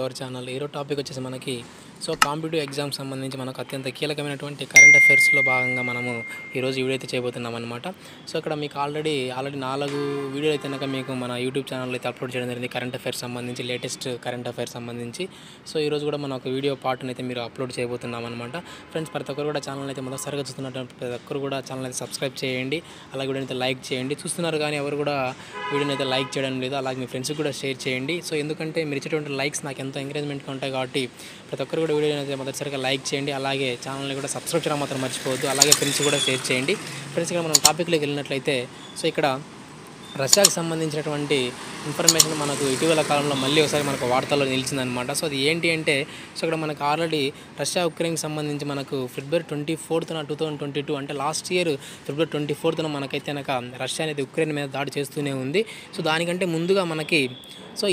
Our channel. ఈరోజు topic వచ్చేసి మనకి కాంపిటేటివ్ ఎగ్జామ్ సంబంధించి మనకు అత్యంత కీలకమైనటువంటి కరెంట్ అఫైర్స్లో భాగంగా మనము ఈరోజు వీడియో అయితే చేయబోతున్నాం అనమాట. ఇక్కడ మీకు ఆల్రెడీ 4 వీడియోలు అయితే కనుక మీకు మన యూట్యూబ్ ఛానల్లో అయితే అప్లోడ్ చేయడం జరిగింది కరెంట్ అఫైర్స్ సంబంధించి, లేటెస్ట్ కరెంట్ అఫైర్స్ సంబంధించి. ఈరోజు కూడా మనం ఒక వీడియో పార్ట్ని అయితే మీరు అప్లోడ్ చేయబోతున్నాం అనమాట. ఫ్రెండ్స్, ప్రతి ఒక్కరు కూడా ఛానల్ అయితే మొదటిసారిగా చూస్తున్నటువంటి ప్రతి ఒక్కరు కూడా ఛానల్ అయితే సబ్స్క్రైబ్ చేయండి, అలాగే వీడియోని అయితే లైక్ చేయండి. చూస్తున్నారు కానీ ఎవరు కూడా వీడియోని అయితే లైక్ చేయడం లేదు, అలాగే మీ ఫ్రెండ్స్కి కూడా షేర్ చేయండి. ఎందుకంటే మీరు ఇచ్చేటువంటి లైక్స్ నాకు ఎంతో ఎంకరేజ్మెంట్గా ఉంటాయి కాబట్టి ప్రతి ఒక్కరు కూడా వీడియోని అయితే మొదటిసారిగా లైక్ చేయండి, అలాగే ఛానల్ని కూడా సబ్స్క్రైబ్ చేయడం మాత్రం మర్చిపోవద్దు, అలాగే ఫ్రెండ్స్ కూడా షేర్ చేయండి. ఫ్రెండ్స్, ఇక్కడ మనం టాపిక్లోకి వెళ్ళినట్లయితే ఇక్కడ రష్యాకు సంబంధించినటువంటి ఇన్ఫర్మేషన్ మనకు ఇటీవల కాలంలో మళ్ళీ ఒకసారి మనకు వార్తల్లో నిలిచిందనమాట. అది ఏంటి అంటే ఇక్కడ మనకు ఆల్రెడీ రష్యా ఉక్రెయిన్కి సంబంధించి మనకు ఫిబ్రవరి 24th 2022 అంటే లాస్ట్ ఇయర్ ఫిబ్రవరి 24th మనకైతే కనుక రష్యా అనేది ఉక్రెయిన్ మీద దాడి చేస్తూనే ఉంది. దానికంటే ముందుగా మనకి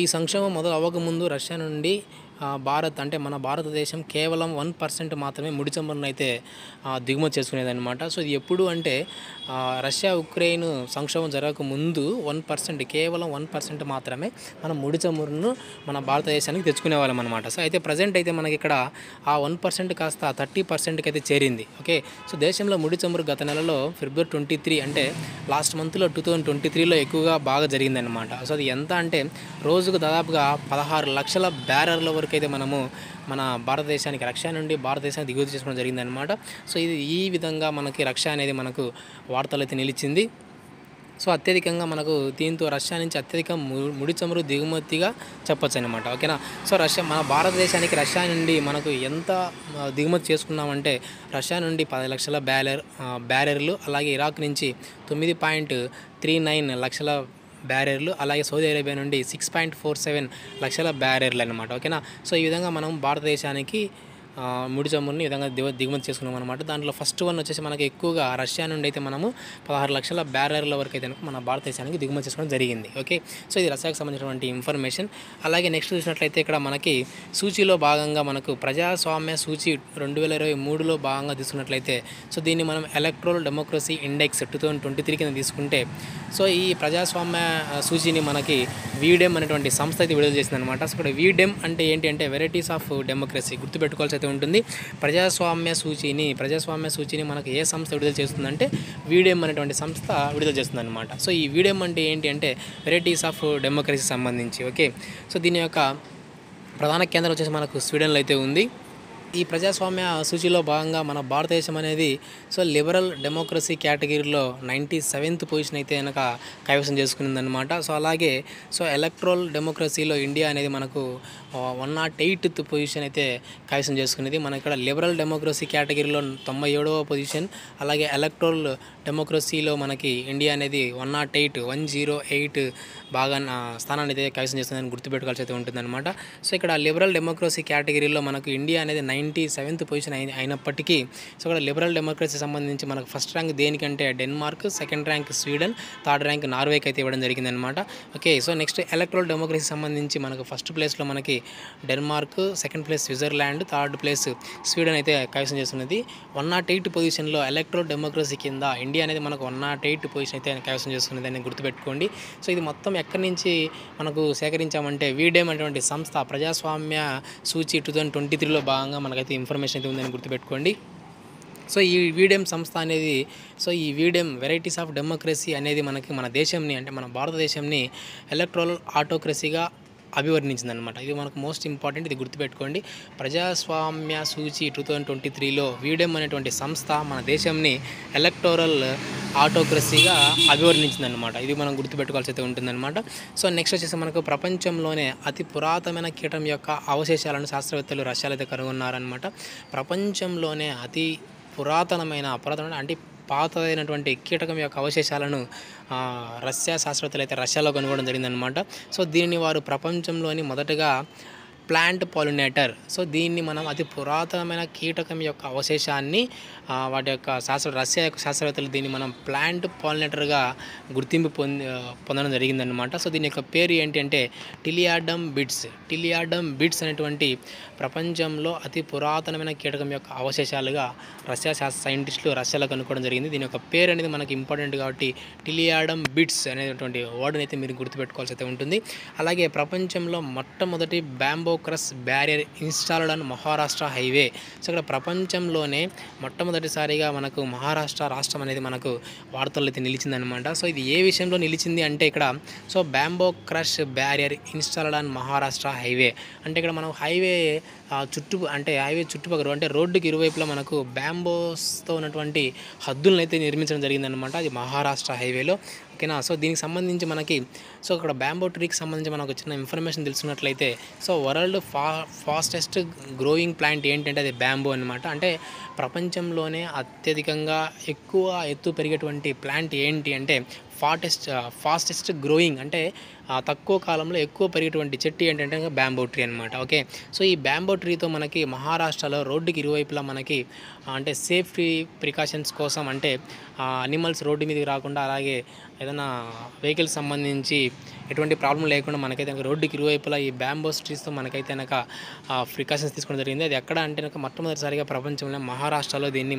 ఈ సంక్షోభం మొదలు అవ్వకముందు రష్యా నుండి భారత్ అంటే మన భారతదేశం కేవలం 1% మాత్రమే ముడి చమురును అయితే దిగుమతి చేసుకునేదన్నమాట. ఇది ఎప్పుడు అంటే రష్యా ఉక్రెయిన్ సంక్షోభం జరగక ముందు 1%, కేవలం 1% మాత్రమే మనం ముడి చమురును మన భారతదేశానికి తెచ్చుకునేవాళ్ళం అనమాట. అయితే ప్రజెంట్ అయితే మనకి ఇక్కడ ఆ 1% కాస్త 30%కి అయితే చేరింది. ఓకే, దేశంలో ముడి చమురు గత నెలలో ఫిబ్రవరి 23 అంటే లాస్ట్ మంత్లో 2023లో ఎక్కువగా బాగా జరిగిందనమాట. అది ఎంత అంటే రోజుకు దాదాపుగా 16 లక్షల బ్యారెర్ల వరకు అయితే మనము మన భారతదేశానికి రష్యా నుండి భారతదేశానికి దిగుమతి చేసుకోవడం జరిగిందనమాట. ఇది ఈ విధంగా మనకి రష్యా అనేది మనకు వార్తలు అయితే నిలిచింది. అత్యధికంగా మనకు దీంతో రష్యా నుంచి అత్యధిక ముడి చమురు దిగుమతిగా చెప్పొచ్చు అనమాట. ఓకేనా. రష్యా మన భారతదేశానికి రష్యా నుండి మనకు ఎంత దిగుమతి చేసుకున్నామంటే రష్యా నుండి 10 లక్షల బ్యారెర్లు, అలాగే ఇరాక్ నుంచి 9.39 లక్షల బ్యారెర్లు, అలాగే సౌదీ అరేబియా నుండి 6.47 లక్షల బ్యారెర్లు అనమాట. ఓకేనా. ఈ విధంగా మనం భారతదేశానికి ముడి చమురుని ఈ విధంగా దిగుమతి చేసుకున్నాం అనమాట. దాంట్లో ఫస్ట్ వన్ వచ్చేసి మనకి ఎక్కువగా రష్యా నుండి అయితే మనము 16 లక్షల బ్యారెర్ల వరకు అయితే మన భారతదేశానికి దిగుమతి చేసుకోవడం జరిగింది. ఓకే, ఇది రష్యాకు సంబంధించినటువంటి ఇన్ఫర్మేషన్. అలాగే నెక్స్ట్ చూసినట్లయితే ఇక్కడ మనకి సూచీలో భాగంగా మనకు ప్రజాస్వామ్య సూచీ 2023లో భాగంగా తీసుకున్నట్లయితే దీన్ని మనం ఎలక్ట్రల్ డెమోక్రసీ ఇండెక్స్ 2023 కింద తీసుకుంటే ఈ ప్రజాస్వామ్య సూచీని మనకి వీడెమ్ అనేటువంటి సంస్థ అయితే విడుదల చేసిందనమాట. ఇక్కడ వీడెమ్ అంటే ఏంటి అంటే వెరైటీస్ ఆఫ్ డెమోక్రసీ గుర్తుపెట్టుకోవాల్సి అయితే ఉంటుంది. ప్రజాస్వామ్య సూచీని మనకు ఏ సంస్థ విడుదల చేస్తుందంటే వీడెమ్ అనేటువంటి సంస్థ విడుదల చేస్తుంది అనమాట. ఈ వీడెమ్ అంటే ఏంటి అంటే వెరైటీస్ ఆఫ్ డెమోక్రసీ సంబంధించి. ఓకే, దీని యొక్క ప్రధాన కేంద్రం వచ్చేసి మనకు స్వీడన్లో అయితే ఉంది. ఈ ప్రజాస్వామ్య సూచీలో భాగంగా మన భారతదేశం అనేది లిబరల్ డెమోక్రసీ కేటగిరీలో 97th పొజిషన్ అయితే కనుక కైవసం చేసుకునిందనమాట. అలాగే ఎలక్ట్రల్ డెమోక్రసీలో ఇండియా అనేది మనకు 108th పొజిషన్ అయితే కైవసం చేసుకునేది. మన ఇక్కడ లిబరల్ డెమోక్రసీ కేటగిరీలో 97వ పొజిషన్, అలాగే ఎలక్ట్రల్ డెమోక్రసీలో మనకి ఇండియా అనేది 108 బాగా స్థానాన్ని అయితే కైవసం చేస్తుందని గుర్తుపెట్టుకోవాల్సి అయితే ఉంటుందన్నమాట. ఇక్కడ లిబరల్ డెమోక్రసీ కేటగిరీలో మనకు ఇండియా అనేది 97th పొజిషన్ అయినప్పటికీ ఇక్కడ లిబరల్ డెమోక్రసీ సంబంధించి మనకు ఫస్ట్ ర్యాంక్ దేనికంటే Denmark, second rank Sweden, third rank నార్వేకి అయితే ఇవ్వడం జరిగిందనమాట. ఓకే, నెక్స్ట్ ఎలక్ట్రల్ డెమోక్రసీ సంబంధించి మనకు ఫస్ట్ ప్లేస్లో మనకి Denmark, second place Switzerland, third place Sweden అయితే కైవసం చేస్తున్నది. 108 పొజిషన్లో ఎలక్ట్రల్ డెమోక్రసీ కింద ఇండియా అనేది మనకు 108 పొజిషన్ అయితే కైవసం చేసుకున్నది అని గుర్తుపెట్టుకోండి. ఇది మొత్తం ఎక్కడి నుంచి మనకు సేకరించామంటే వీడెమ్ అటువంటి సంస్థ ప్రజాస్వామ్య సూచి 2023లో భాగంగా మనకైతే ఇన్ఫర్మేషన్ అయితే ఉందని గుర్తుపెట్టుకోండి. ఈ వీడెమ్ సంస్థ అనేది ఈ వీడెమ్ వెరైటీస్ ఆఫ్ డెమోక్రసీ అనేది మనకి మన దేశంని అంటే మన భారతదేశంని ఎలక్ట్రల్ ఆటోక్రసీగా అభివర్ణించిందనమాట. ఇది మనకు మోస్ట్ ఇంపార్టెంట్, ఇది గుర్తుపెట్టుకోండి. ప్రజాస్వామ్య సూచి 2023లో వీడెమ్ అనేటువంటి సంస్థ మన దేశంని ఎలక్టోరల్ ఆటోక్రసీగా అభివర్ణించిందనమాట. ఇది మనం గుర్తుపెట్టుకోవాల్సి అయితే ఉంటుందన్నమాట. నెక్స్ట్ వచ్చేసి మనకు ప్రపంచంలోనే అతి పురాతనమైన కీటం యొక్క అవశేషాలను శాస్త్రవేత్తలు రష్యాలో అయితే కనుగొన్నారనమాట. ప్రపంచంలోనే అతి పురాతనమైన అంటే పాతదైనటువంటి కీటకం యొక్క అవశేషాలను రష్యా శాస్త్రవేత్తలు అయితే రష్యాలో కనుగొనడం జరిగిందనమాట. దీనిని వారు ప్రపంచంలోని మొదటగా ప్లాంట్ పాలినేటర్. దీన్ని మనం అతి పురాతనమైన కీటకం యొక్క అవశేషాన్ని వాటి యొక్క రష్యా యొక్క శాస్త్రవేత్తలు దీన్ని మనం ప్లాంట్ పాలినేటర్గా గుర్తింపు పొందడం జరిగిందనమాట. దీని యొక్క పేరు ఏంటి అంటే టిలియాడమ్ బిట్స్ అనేటువంటి ప్రపంచంలో అతి పురాతనమైన కీటకం యొక్క అవశేషాలుగా రష్యా సైంటిస్టులు రష్యాలో కనుక్కోవడం జరిగింది. దీని యొక్క పేరు అనేది మనకి ఇంపార్టెంట్ కాబట్టి టిలియాడమ్ బిట్స్ అనేటువంటి వర్డ్ని అయితే మీరు గుర్తుపెట్టుకోవాల్సి అయితే ఉంటుంది. అలాగే ప్రపంచంలో మొట్టమొదటి bamboo bamboo crush barrier installed on Maharashtra highway. So, ఇక్కడ ప్రపంచంలోనే మొట్టమొదటిసారిగా మనకు మహారాష్ట్ర రాష్ట్రం అనేది మనకు వార్తల్లో అయితే నిలిచిందనమాట. సో, ఇది ఏ విషయంలో నిలిచింది అంటే ఇక్కడ so, bamboo crush barrier installed on Maharashtra highway. అంటే ఇక్కడ మనం హైవే హైవే చుట్టుపక్కల అంటే రోడ్డుకి ఇరువైపులా మనకు బ్యాంబోస్‌తో ఉన్నటువంటి హద్దులనైతే నిర్మించడం జరిగిందనమాట. అది మహారాష్ట్ర హైవేలో. ఓకేనా. సో, దీనికి సంబంధించి మనకి సో, ఇక్కడ బ్యాంబో ట్రీకి సంబంధించి మనకు చిన్న ఇన్ఫర్మేషన్ తెలుసుకున్నట్లయితే so, world fastest growing plant ఏంటంటే అది బ్యాంబో అనమాట. అంటే ప్రపంచంలోనే అత్యధికంగా ఎక్కువ ఎత్తు పెరిగేటువంటి ప్లాంట్ ఏంటి అంటే ఫాస్టెస్ట్ గ్రోయింగ్ అంటే తక్కువ కాలంలో ఎక్కువ పెరిగేటువంటి చెట్టు ఏంటంటే బ్యాంబో ట్రీ అనమాట. ఓకే. సో, ఈ బ్యాంబో ట్రీతో మనకి మహారాష్ట్రలో రోడ్డుకి ఇరువైపులా మనకి అంటే సేఫ్టీ ప్రికాషన్స్ కోసం అంటే అనిమల్స్ రోడ్డు మీదకి రాకుండా అలాగే ఏదైనా వెహికల్స్ సంబంధించి ఎటువంటి ప్రాబ్లం లేకుండా మనకైతే కనుక రోడ్డుకి ఇరువైపులా ఈ బ్యాంబో ట్రీస్తో మనకైతే కనుక ప్రికాషన్స్ తీసుకోవడం జరిగింది. అది ఎక్కడ అంటే కనుక మొట్టమొదటిసారిగా ప్రపంచంలో మహారాష్ట్రలో దీన్ని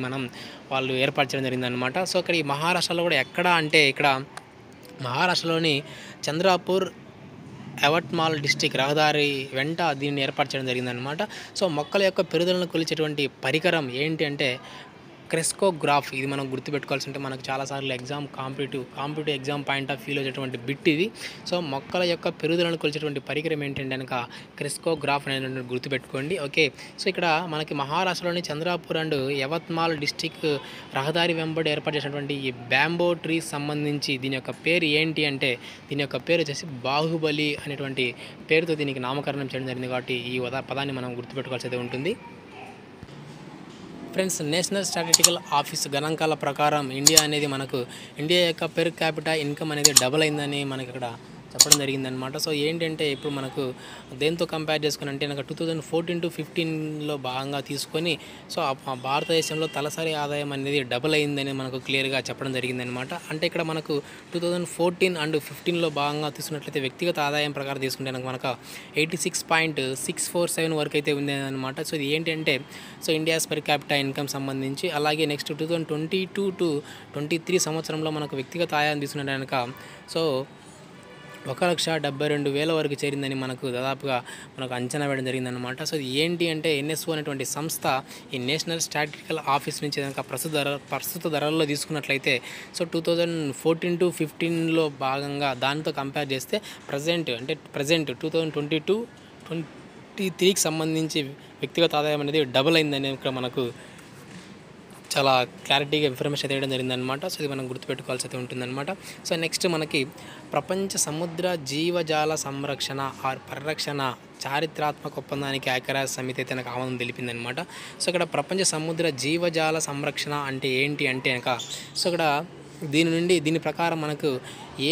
వాళ్ళు ఏర్పాటు చేయడం జరిగిందనమాట. సో, ఇక్కడ ఈ మహారాష్ట్రలో కూడా ఎక్కడ అంటే ఇక్కడ మహారాష్ట్రలోని చంద్రాపూర్ యవత్మాల్ డిస్ట్రిక్ట్ రహదారి వెంట దీన్ని ఏర్పాటు చేయడం జరిగిందనమాట. సో, మొక్కల యొక్క పెరుగుదలను కొలిచేటువంటి పరికరం ఏంటి అంటే క్రెస్కోగ్రాఫ్. ఇది మనం గుర్తుపెట్టుకోవాల్సి ఉంటే మనకు చాలాసార్లు కాంపిటేటివ్ ఎగ్జామ్ పాయింట్ ఆఫ్ వ్యూలో వచ్చేటువంటి బిట్ ఇది. సో, మొక్కల యొక్క పెరుగుదలను కొలిచేటువంటి పరికరం ఏంటంటే కనుక క్రెస్కోగ్రాఫ్ అనేటువంటి గుర్తుపెట్టుకోండి. ఓకే. సో, ఇక్కడ మనకి మహారాష్ట్రలోని చంద్రాపూర్ అండ్ యవత్మాల్ డిస్ట్రిక్ట్ రహదారి వెంబడి ఏర్పాటు చేసినటువంటి ఈ బ్యాంబో ట్రీ సంబంధించి దీని యొక్క పేరు ఏంటి అంటే దీని యొక్క పేరు వచ్చేసి బాహుబలి అనేటువంటి పేరుతో దీనికి నామకరణం చేయడం జరిగింది. కాబట్టి ఈ పదాన్ని మనం గుర్తుపెట్టుకోవాల్సి అయితే ఉంటుంది. ఫ్రెండ్స్, నేషనల్ స్టాటిస్టికల్ ఆఫీస్ గణాంకాల ప్రకారం ఇండియా యొక్క పెర్ క్యాపిటల్ ఇన్కమ్ అనేది డబుల్ అయిందని మనకి ఇక్కడ చెప్పడం జరిగిందనమాట. సో, ఏంటంటే ఇప్పుడు మనకు దేంతో కంపేర్ చేసుకుని అంటే కనుక 2014 to 15లో భాగంగా తీసుకొని సో, భారతదేశంలో తలసరి ఆదాయం అనేది డబుల్ అయిందని మనకు క్లియర్గా చెప్పడం జరిగిందనమాట. అంటే ఇక్కడ మనకు 2014 and 15లో భాగంగా తీసుకున్నట్లయితే వ్యక్తిగత ఆదాయం ప్రకారం తీసుకుంటే మనకు 86.647 వరకు అయితే ఉంది అనమాట. సో, ఇది ఏంటంటే so, India's per capital income సంబంధించి అలాగే నెక్స్ట్ 2022 to 23 సంవత్సరంలో మనకు వ్యక్తిగత ఆదాయం తీసుకున్నట్టు కనుక సో 1,72,000 వరకు చేరిందని దాదాపుగా అంచనా వేయడం జరిగిందనమాట. సో, ఇది ఏంటి అంటే ఎన్ఎస్ఓ అనేటువంటి సంస్థ ఈ నేషనల్ స్టాటిస్టికల్ ఆఫీస్ నుంచి కనుక ప్రస్తుత ధరల్లో తీసుకున్నట్లయితే సో 2014 to 15లో భాగంగా దానితో కంపేర్ చేస్తే ప్రజెంట్ 2022-23కి సంబంధించి వ్యక్తిగత ఆదాయం అనేది డబుల్ అయిందని ఇక్కడ మనకు చాలా క్లారిటీగా ఇన్ఫర్మేషన్ వేయడం జరిగిందనమాట. సో, ఇది మనం గుర్తుపెట్టుకోవాల్సి అయితే ఉంటుందన్నమాట. సో, నెక్స్ట్ మనకి ప్రపంచ సముద్ర జీవజాల సంరక్షణ పరిరక్షణ చారిత్రాత్మక ఒప్పందానికి ఐక్యరాజ్య సమితి అయితే నాకు ఆమోదం తెలిపిందనమాట. సో, ఇక్కడ ప్రపంచ సముద్ర జీవజాల సంరక్షణ అంటే ఏంటి అంటే కనుక సో, ఇక్కడ దీని ప్రకారం మనకు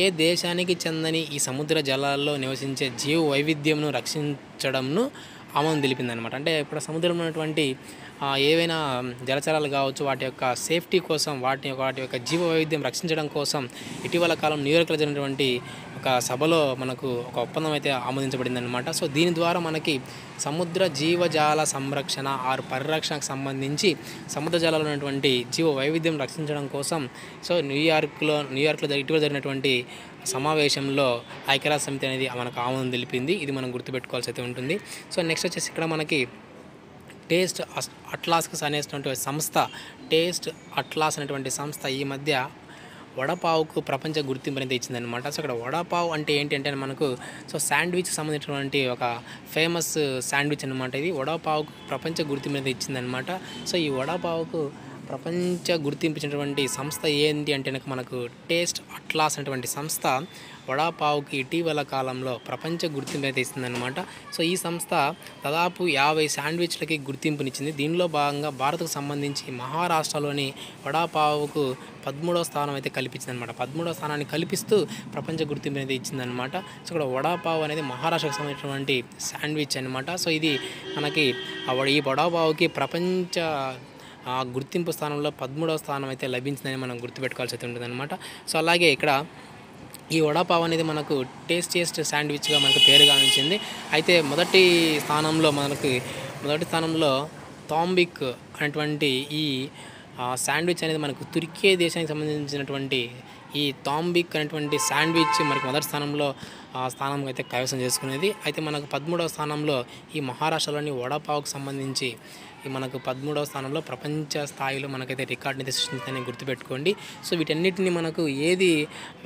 ఏ దేశానికి చెందని ఈ సముద్ర జలాల్లో నివసించే జీవ వైవిధ్యంను రక్షించడంను ఆమోదం తెలిపిందనమాట. అంటే ఇప్పుడు సముద్రంలో ఉన్నటువంటి ఏవైనా జలచరాలు కావచ్చు వాటి యొక్క సేఫ్టీ కోసం వాటి యొక్క జీవ వైవిధ్యం రక్షించడం కోసం ఇటీవల కాలం న్యూయార్క్లో జరిగినటువంటి ఒక సభలో మనకు ఒక ఒప్పందం అయితే ఆమోదించబడిందనమాట. సో, దీని ద్వారా మనకి సముద్ర జీవజాల సంరక్షణ పరిరక్షణకు సంబంధించి సముద్ర జలాల్లో ఉన్నటువంటి జీవ వైవిధ్యం రక్షించడం కోసం సో న్యూయార్క్లో ఇటీవల జరిగినటువంటి సమావేశంలో ఐక్యరాజ్య సమితి అనేది మనకు ఆమోదం తెలిపింది. ఇది మనం గుర్తుపెట్టుకోవాల్సి అయితే ఉంటుంది. సో, నెక్స్ట్ వచ్చేసి ఇక్కడ మనకి టేస్ట్ అట్లాస్ అనేటువంటి సంస్థ ఈ మధ్య వడపావుకు ప్రపంచ గుర్తింపు అనేది ఇచ్చిందనమాట. సో, ఇక్కడ వడపావు అంటే ఏంటి అంటే మనకు సో శాండ్విచ్కి సంబంధించినటువంటి ఒక ఫేమస్ శాండ్విచ్ అనమాట. ఇది వడపావుకు ప్రపంచ గుర్తింపు అనేది ఇచ్చిందనమాట. సో, ఈ వడపావుకు ప్రపంచ గుర్తింపించినటువంటి సంస్థ ఏంటి అంటే మనకు టేస్ట్ అట్లాస్ అనేటువంటి సంస్థ వడాపావుకి ఇటీవల కాలంలో ప్రపంచ గుర్తింపు అయితే ఇస్తుందన్నమాట. సో, ఈ సంస్థ దాదాపు 50 శాండ్విచ్లకి గుర్తింపునిచ్చింది. దీనిలో భాగంగా భారత్కు సంబంధించి మహారాష్ట్రలోని వడాపావుకు 13వ స్థానం అయితే కల్పించిందనమాట. 13వ స్థానాన్ని కల్పిస్తూ ప్రపంచ గుర్తింపు అనేది ఇచ్చిందనమాట. సో, ఇక్కడ వడాపావు అనేది మహారాష్ట్రకు సంబంధించినటువంటి శాండ్విచ్ అనమాట. సో, ఇది మనకి ఈ వడాపావుకి ప్రపంచ గుర్తింపు స్థానంలో 13వ స్థానం అయితే లభించిందని మనం గుర్తుపెట్టుకోవాల్సి అయితే ఉంటుందన్నమాట. సో, అలాగే ఇక్కడ ఈ వడాపావ్ అనేది మనకు టేస్టియస్ట్ శాండ్విచ్గా మనకు పేరు గావించింది. అయితే మొదటి స్థానంలో తాంబిక్ అనేటువంటి ఈ శాండ్విచ్ అనేది మనకు తుర్కీ దేశానికి సంబంధించినటువంటి ఈ తాంబిక్ అనేటువంటి శాండ్విచ్ మనకు మొదటి స్థానంలో స్థానం అయితే కైవసం చేసుకునేది. అయితే మనకు 13వ స్థానంలో ఈ మహారాష్ట్రలోని వడాపావుకు సంబంధించి ఈ మనకు 13వ స్థానంలో ప్రపంచ స్థాయిలో మనకైతే రికార్డుని అయితే సృష్టించిందని గుర్తుపెట్టుకోండి. సో వీటన్నిటిని మనకు ఏది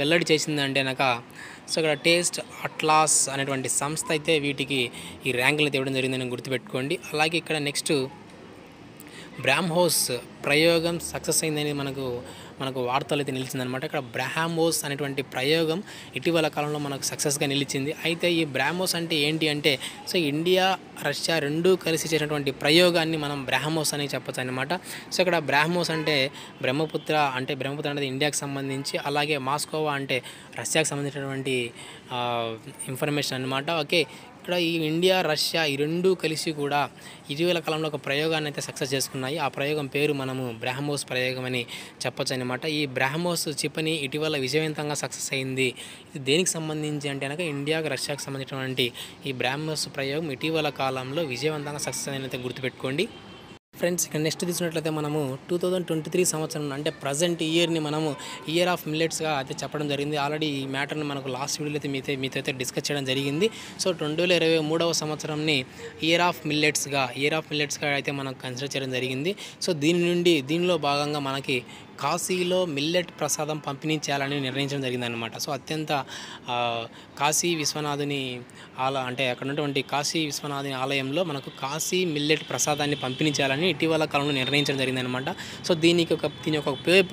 వెల్లడి చేసిందంటే సో ఇక్కడ టేస్ట్ అట్లాస్ అనేటువంటి సంస్థ అయితే వీటికి ఈ ర్యాంకులు అయితే ఇవ్వడం జరిగిందని గుర్తుపెట్టుకోండి. అలాగే ఇక్కడ నెక్స్ట్ బ్రాహ్మోస్ ప్రయోగం సక్సెస్ అయిందని మనకు వార్తలు అయితే నిలిచిందనమాట. ఇక్కడ బ్రాహ్మోస్ అనేటువంటి ప్రయోగం ఇటీవల కాలంలో మనకు సక్సెస్గా నిలిచింది. అయితే ఈ బ్రాహ్మోస్ అంటే ఏంటి అంటే సో ఇండియా రష్యా రెండూ కలిసి చేసినటువంటి ప్రయోగాన్ని మనం బ్రాహ్మోస్ అని చెప్పొచ్చు అనమాట. సో ఇక్కడ బ్రాహ్మోస్ అంటే బ్రహ్మపుత్ర అనేది ఇండియాకి సంబంధించి, అలాగే మాస్కోవా అంటే రష్యాకి సంబంధించినటువంటి ఇన్ఫర్మేషన్ అనమాట. ఓకే, ఇక్కడ ఈ ఇండియా రష్యా ఈ రెండూ కలిసి కూడా ఇటీవల కాలంలో ఒక ప్రయోగాన్ని అయితే సక్సెస్ చేసుకున్నాయి. ఆ ప్రయోగం పేరు మనము బ్రాహ్మోస్ ప్రయోగం అని చెప్పొచ్చు అనమాట. ఈ బ్రాహ్మోస్ చిప్ని ఇటీవల విజయవంతంగా సక్సెస్ అయింది. ఇది దేనికి సంబంధించి అంటే ఇండియాకి రష్యాకి సంబంధించినటువంటి ఈ బ్రాహ్మోస్ ప్రయోగం ఇటీవల కాలంలో విజయవంతంగా సక్సెస్ అయినైతే గుర్తుపెట్టుకోండి. ఫ్రెండ్స్, ఇక్కడ నెక్స్ట్ తీసుకున్నట్లయితే మనము 2023 సంవత్సరం అంటే ప్రజెంట్ ఇయర్ని మనము ఇయర్ ఆఫ్ మిల్లెట్స్గా అయితే చెప్పడం జరిగింది. ఆల్రెడీ ఈ మ్యాటర్ని మనకు లాస్ట్ వీడియోలో అయితే మీతో అయితే డిస్కస్ చేయడం జరిగింది. సో 2023వ సంవత్సరంని ఇయర్ ఆఫ్ మిల్లెట్స్గా అయితే మనం కన్సిడర్ చేయడం జరిగింది. సో దీనిలో భాగంగా మనకి కాశీలో మిల్లెట్ ప్రసాదం పంపిణీ చేయాలని నిర్ణయించడం జరిగిందనమాట. సో అత్యంత కాశీ విశ్వనాథుని అంటే అక్కడ ఉన్నటువంటి కాశీ విశ్వనాథుని ఆలయంలో మనకు కాశీ మిల్లెట్ ప్రసాదాన్ని పంపిణీ చేయాలని ఇటీవల కాలంలో నిర్ణయించడం జరిగిందనమాట. సో దీని ఒక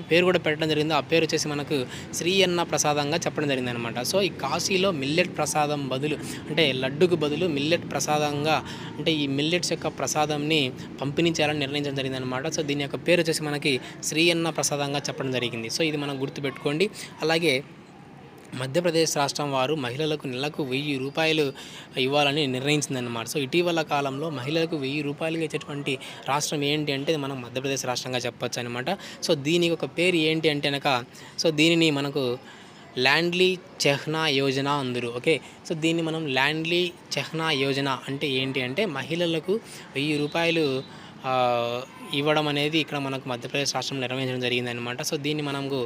పేరు కూడా పెట్టడం జరిగింది. ఆ పేరు వచ్చేసి మనకు శ్రీ అన్న ప్రసాదంగా చెప్పడం జరిగిందనమాట. సో ఈ కాశీలో మిల్లెట్ ప్రసాదం బదులు అంటే లడ్డుకు బదులు మిల్లెట్ ప్రసాదంగా అంటే ఈ మిల్లెట్స్ యొక్క ప్రసాదంని పంపిణీ చేయాలని నిర్ణయించడం జరిగిందనమాట. సో దీని యొక్క పేరు వచ్చేసి మనకి శ్రీ అన్న ప్రసాదంగా చెప్పడం జరిగింది. సో ఇది మనం గుర్తుపెట్టుకోండి. అలాగే మధ్యప్రదేశ్ రాష్ట్రం వారు మహిళలకు నెలకు 1000 రూపాయలు ఇవ్వాలని నిర్ణయించిందన్నమాట. సో ఇటీవల కాలంలో మహిళలకు 1000 రూపాయలుగా ఇచ్చేటువంటి రాష్ట్రం ఏంటి అంటే మనం మధ్యప్రదేశ్ రాష్ట్రంగా చెప్పొచ్చు అనమాట. సో దీనికి ఒక పేరు ఏంటి అంటే సో దీనిని మనకు ల్యాండ్లీ చెహ్నా యోజన అందరు. ఓకే, సో దీన్ని మనం ల్యాండ్లీ చెహ్నా యోజన అంటే ఏంటి అంటే మహిళలకు 1000 రూపాయలు ఇవ్వడం అనేది ఇక్కడ మనకు మధ్యప్రదేశ్ రాష్ట్రంలో నిర్వహించడం జరిగిందనమాట. సో దీన్ని మనకు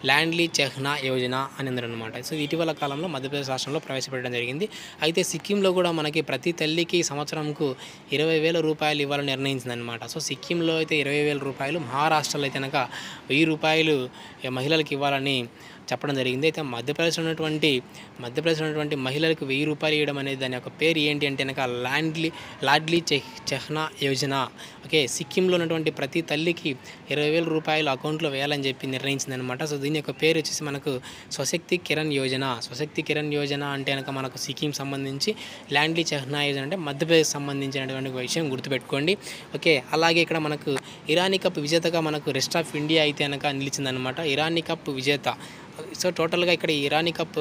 ల్యాండ్లీ చెహ్నా యోజన అని అందరనమాట. సో ఇటీవల కాలంలో మధ్యప్రదేశ్ రాష్ట్రంలో ప్రవేశపెట్టడం జరిగింది. అయితే సిక్కింలో కూడా మనకి ప్రతి తల్లికి సంవత్సరంకు 20,000 రూపాయలు ఇవ్వాలని నిర్ణయించిందనమాట. సో సిక్కింలో అయితే 20,000 రూపాయలు, మహారాష్ట్రలో అయితే 1000 రూపాయలు మహిళలకు ఇవ్వాలని చెప్పడం జరిగింది. అయితే మధ్యప్రదేశ్లో ఉన్నటువంటి మహిళలకు 1000 రూపాయలు ఇవ్వడం అనేది దాని యొక్క పేరు ఏంటి అంటే లాడ్లీ చెహ్నా యోజన. ఓకే, సిక్కింలో ఉన్నటువంటి ప్రతి తల్లికి 20,000 రూపాయలు అకౌంట్లో వేయాలని చెప్పి నిర్ణయించిందనమాట. సో దీని యొక్క పేరు వచ్చేసి మనకు స్వశక్తి కిరణ్ యోజన అంటే మనకు సిక్కిం సంబంధించి, ల్యాండ్లీ చెహ్నా యోజన అంటే మధ్యప్రదేశ్ సంబంధించినటువంటి విషయం గుర్తుపెట్టుకోండి. ఓకే, అలాగే ఇక్కడ మనకు ఇరానీ కప్ విజేతగా మనకు రెస్ట్ ఆఫ్ ఇండియా అయితే నిలిచిందనమాట. ఇరానీ కప్ విజేత. సో టోటల్గా ఇక్కడ ఇరానీ కప్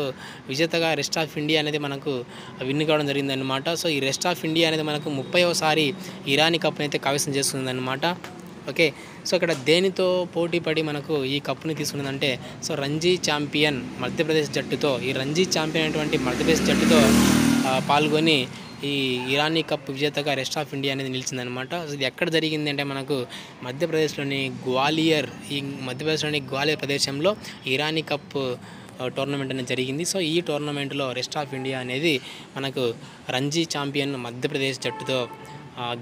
విజేతగా రెస్ట్ ఆఫ్ ఇండియా అనేది మనకు విన్ కావడం జరిగిందనమాట. సో ఈ రెస్ట్ ఆఫ్ ఇండియా అనేది మనకు 30వసారి ఇరానీ కప్ని అయితే కైవసం చేస్తుందన్నమాట. ఓకే, సో ఇక్కడ దేనితో పోటీ పడి మనకు ఈ కప్ని తీసుకున్నదంటే సో రంజీ ఛాంపియన్ మధ్యప్రదేశ్ జట్టుతో అయినటువంటి మధ్యప్రదేశ్ జట్టుతో పాల్గొని ఈ ఇరానీ కప్ విజేతగా రెస్ట్ ఆఫ్ ఇండియా అనేది నిలిచిందనమాట. ఇది ఎక్కడ జరిగింది అంటే మనకు మధ్యప్రదేశ్లోని గ్వాలియర్ ప్రదేశంలో ఇరానీ కప్ టోర్నమెంట్ అనేది జరిగింది. సో ఈ టోర్నమెంట్లో రెస్ట్ ఆఫ్ ఇండియా అనేది మనకు రంజీ ఛాంపియన్ మధ్యప్రదేశ్ జట్టుతో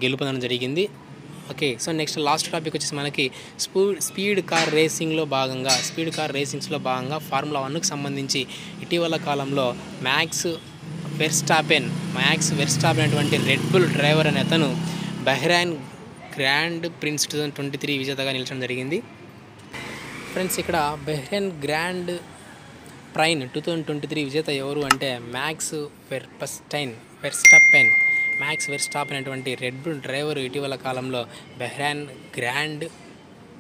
గెలుపొందడం జరిగింది. Okay, so next last topic వచ్చేసి మనకి స్పీడ్ కార్ రేసింగ్స్లో భాగంగా ఫార్ములా 1కు సంబంధించి ఇటీవల కాలంలో మ్యాక్స్ వెర్స్టాపెన్ అనేటువంటి రెడ్ బుల్ డ్రైవర్ అనే అతను బహ్రెయిన్ గ్రాండ్ ప్రిన్స్ 2023 విజేతగా నిలచడం జరిగింది. ఫ్రెండ్స్, ఇక్కడ బహ్రెయిన్ గ్రాండ్ ప్రైన్ 2023 విజేత ఎవరు అంటే మ్యాక్స్ వెర్స్టాపెన్ అనేటువంటి రెడ్ బుల్ డ్రైవర్ ఇటీవల కాలంలో బహ్రెయిన్ గ్రాండ్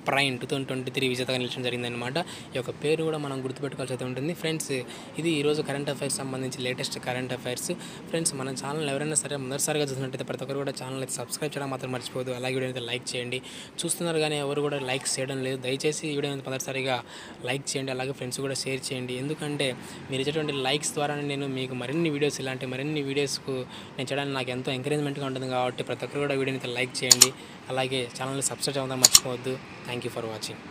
ప్రైన్ 2023 విజేతగా నిలచడం జరిగిందనమాట. ఈ యొక్క పేరు కూడా మనం గుర్తుపెట్టుకోవాల్సి అయితే ఉంటుంది. ఫ్రెండ్స్, ఇది ఈరోజు కరెంట్ అఫైర్స్ సంబంధించి లేటెస్ట్ కరెంట్ అఫైర్స్. ఫ్రెండ్స్, మన ఛానల్ ఎవరైనా సరే మొదటిసారిగా చూసినట్టయితే ప్రతి ఒక్కరు కూడా ఛానల్ అయితే సబ్స్క్రైబ్ చేయడం మాత్రం మర్చిపోదు. అలాగే వీడియో అయితే లైక్ చేయండి. చూస్తున్నారు కానీ ఎవరు కూడా లైక్ చేయడం లేదు. దయచేసి ఈ వీడియో మొదటిసారిగా లైక్ చేయండి. అలాగే ఫ్రెండ్స్ కూడా షేర్ చేయండి. ఎందుకంటే మీరు ఇచ్చేటువంటి లైక్స్ ద్వారా నేను మీకు మరిన్ని వీడియోస్ నేను చేయడానికి నాకు ఎంతో ఎంకరేజ్మెంట్గా ఉంటుంది. కాబట్టి ప్రతి ఒక్కరు కూడా వీడియోని అయితే లైక్ చేయండి. అలాగే ఛానల్ని సబ్స్క్రైబ్ చేయడం మర్చిపోవద్దు. Thank you for watching.